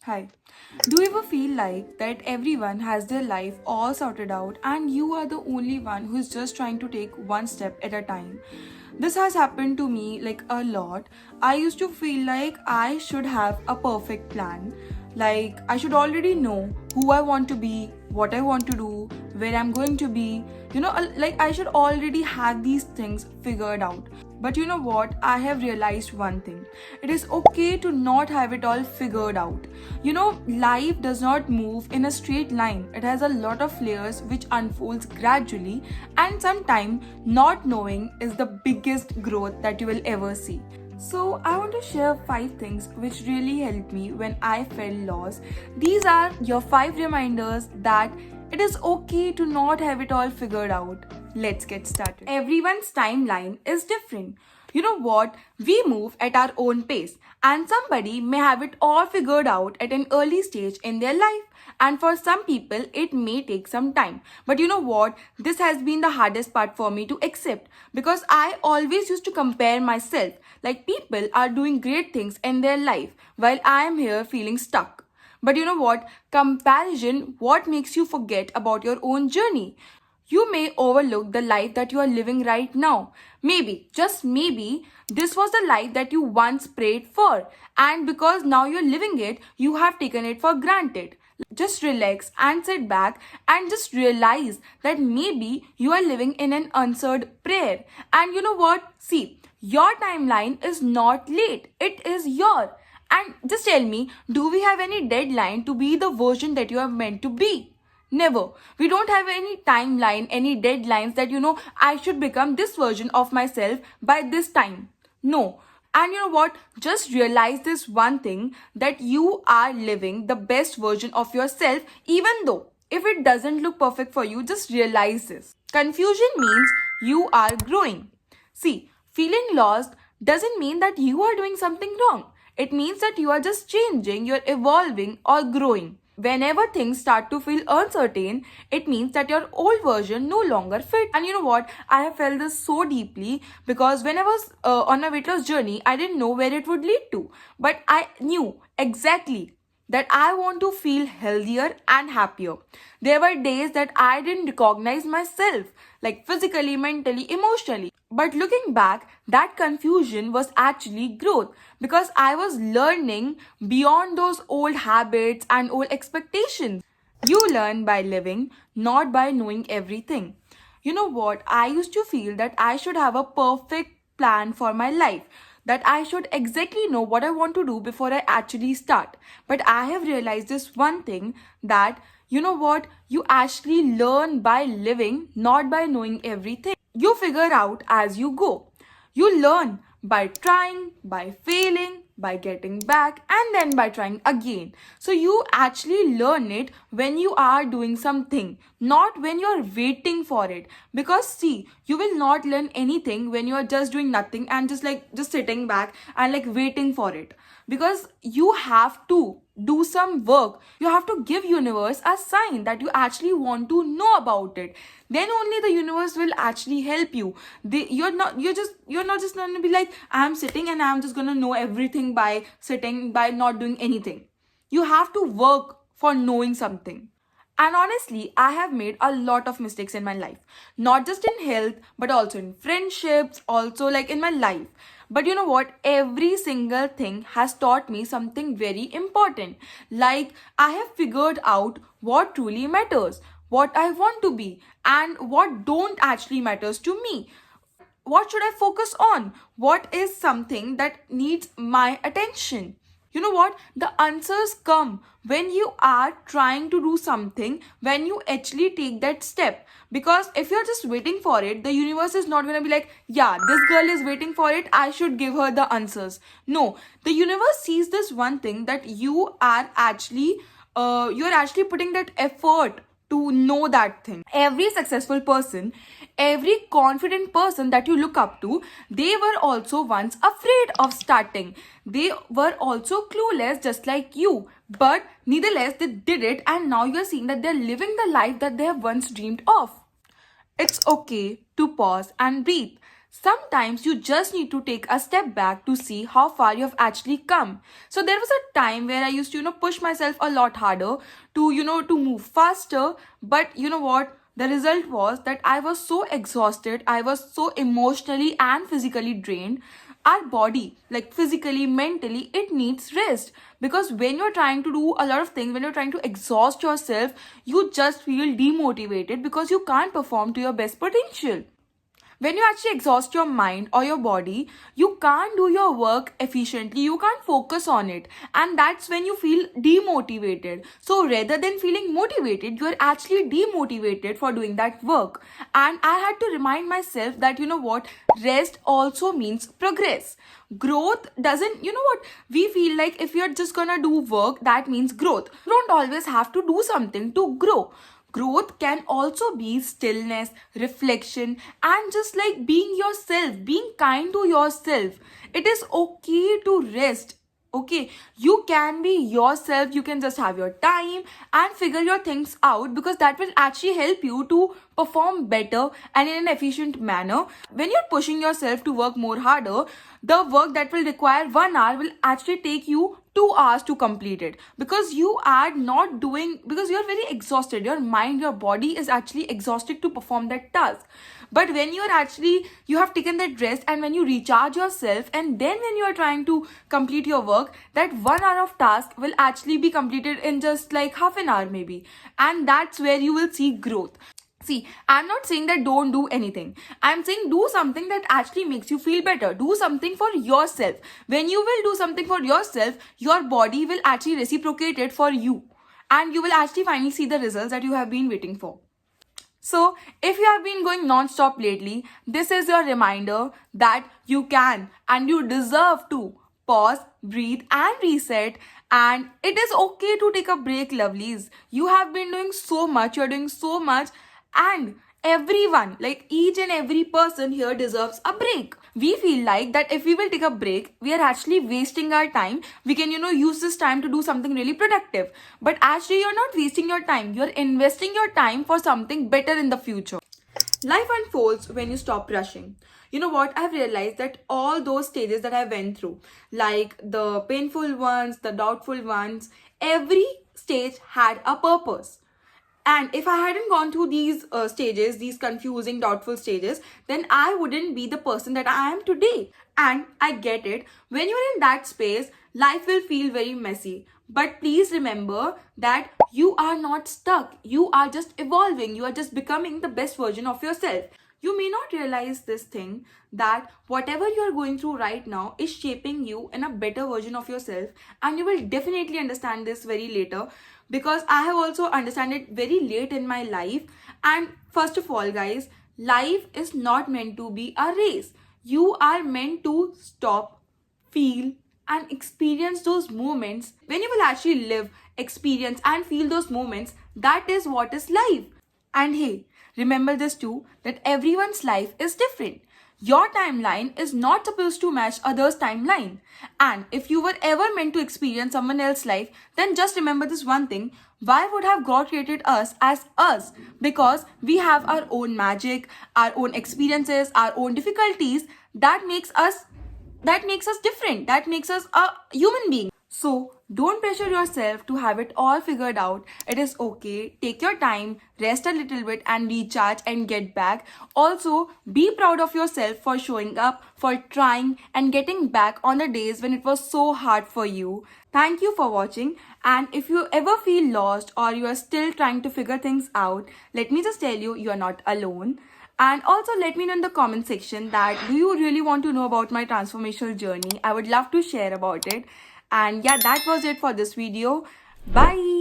Hi. Do you ever feel like that everyone has their life all sorted out and you are the only one who's just trying to take one step at a time? This has happened to me like a lot. I used to feel like I should have a perfect plan. Like I should already know who I want to be, what I want to do, where I'm going to be. Like I should already have these things figured out. But you know what? I have realized one thing. It is okay to not have it all figured out. Life does not move in a straight line. It has a lot of layers which unfolds gradually, and sometimes not knowing is the biggest growth that you will ever see. So, I want to share 5 things which really helped me when I felt lost. These are your 5 reminders that it is okay to not have it all figured out. Let's get started. Everyone's timeline is different. You know what? We move at our own pace, and somebody may have it all figured out at an early stage in their life. And for some people, it may take some time. But you know what? This has been the hardest part for me to accept because I always used to compare myself. Like people are doing great things in their life while I am here feeling stuck. But you know what? Comparison, what makes you forget about your own journey? You may overlook the life that you are living right now. Maybe, just maybe, this was the life that you once prayed for. And because now you're living it, you have taken it for granted. Just relax and sit back and just realize that maybe you are living in an answered prayer. And you know what? See, your timeline is not late, it is your. And just tell me, do we have any deadline to be the version that you are meant to be? Never. We don't have any timeline, any deadlines that I should become this version of myself by this time. No. And you know what? Just realize this one thing that you are living the best version of yourself, even though if it doesn't look perfect for you, just realize this. Confusion means you are growing. See, feeling lost doesn't mean that you are doing something wrong. It means that you are just changing, you're evolving or growing. Whenever things start to feel uncertain, it means that your old version no longer fits. And you know what? I have felt this so deeply because when I was on a weight loss journey, I didn't know where it would lead to. But I knew exactly that I want to feel healthier and happier. There were days that I didn't recognize myself, like physically, mentally, emotionally. But looking back, that confusion was actually growth because I was learning beyond those old habits and old expectations. You learn by living, not by knowing everything. You know what? I used to feel that I should have a perfect plan for my life, that I should exactly know what I want to do before I actually start. But I have realized this one thing that you know what? You actually learn by living, not by knowing everything. You figure out as you go. You learn by trying, by failing, by getting back, and then by trying again. So you actually learn it when you are doing something, not when you're waiting for it. Because see, you will not learn anything when you are just doing nothing and just sitting back and like waiting for it. Because you have to do some work. You have to give universe a sign that you actually want to know about it. Then only the universe will actually help you. You're not just gonna be like, I'm sitting and I'm just gonna know everything by sitting, by not doing anything. You have to work for knowing something. And honestly, I have made a lot of mistakes in my life. Not just in health, but also in friendships, also like in my life. But you know what? Every single thing has taught me something very important. Like, I have figured out what truly matters, what I want to be, and what don't actually matters to me. What should I focus on? What is something that needs my attention? You know what? The answers come when you are trying to do something, when you actually take that step. Because if you're just waiting for it, the universe is not going to be like, yeah, this girl is waiting for it, I should give her the answers. No, the universe sees this one thing that you're actually putting that effort to know that thing. Every successful person, every confident person that you look up to, they were also once afraid of starting. They were also clueless just like you. But nevertheless, they did it, and now you're seeing that they're living the life that they have once dreamed of. It's okay to pause and breathe. Sometimes you just need to take a step back to see how far you have actually come. So there was a time where I used to, push myself a lot harder to, to move faster. But you know what? The result was that I was so exhausted. I was so emotionally and physically drained. Our body, like physically, mentally, it needs rest. Because when you're trying to do a lot of things, when you're trying to exhaust yourself, you just feel demotivated because you can't perform to your best potential. When you actually exhaust your mind or your body, you can't do your work efficiently, you can't focus on it, and that's when you feel demotivated. So rather than feeling motivated, you are actually demotivated for doing that work. And I had to remind myself that, what, rest also means progress. Growth doesn't, what, we feel like if you're just gonna do work, that means growth. You don't always have to do something to grow. Growth can also be stillness, reflection, and just like being yourself, being kind to yourself. It is okay to rest. Okay, you can be yourself, you can just have your time and figure your things out, because that will actually help you to perform better and in an efficient manner. When you're pushing yourself to work more harder, the work that will require 1 hour will actually take you 2 hours to complete it, because you are not doing, because you're very exhausted, your mind, your body is actually exhausted to perform that task. But when you're actually, you have taken that rest, and when you recharge yourself, and then when you are trying to complete your work, that 1 hour of task will actually be completed in just like half an hour maybe, and that's where you will see growth. See, I'm not saying that don't do anything. I'm saying do something that actually makes you feel better. Do something for yourself. When you will do something for yourself, your body will actually reciprocate it for you. And you will actually finally see the results that you have been waiting for. So, if you have been going non-stop lately, this is your reminder that you can and you deserve to pause, breathe, and reset. And it is okay to take a break, lovelies. You have been doing so much, you're doing so much, and everyone, like each and every person here, deserves a break. We feel like that if we will take a break, we are actually wasting our time. We can, use this time to do something really productive. But actually, you're not wasting your time, you're investing your time for something better in the future. Life unfolds when you stop rushing. You know what? I've realized that all those stages that I went through, like the painful ones, the doubtful ones, every stage had a purpose. And if I hadn't gone through these stages, these confusing, doubtful stages, then I wouldn't be the person that I am today. And I get it. When you're in that space, life will feel very messy. But please remember that you are not stuck. You are just evolving. You are just becoming the best version of yourself. You may not realize this thing, that whatever you are going through right now is shaping you in a better version of yourself, and you will definitely understand this very later, because I have also understand it very late in my life. And first of all, guys, life is not meant to be a race. You are meant to stop, feel, and experience those moments. When you will actually live, experience, and feel those moments, that is what is life. And hey, remember this too, that everyone's life is different. Your timeline is not supposed to match others' timeline. And if you were ever meant to experience someone else's life, then just remember this one thing. Why would have God created us as us? Because we have our own magic, our own experiences, our own difficulties that makes us different, that makes us a human being. So don't pressure yourself to have it all figured out. It is okay. Take your time, rest a little bit, and recharge and get back. Also, be proud of yourself for showing up, for trying, and getting back on the days when it was so hard for you. Thank you for watching. And if you ever feel lost or you are still trying to figure things out, let me just tell you, you are not alone. And also let me know in the comment section that do you really want to know about my transformational journey? I would love to share about it. And yeah, that was it for this video. Bye.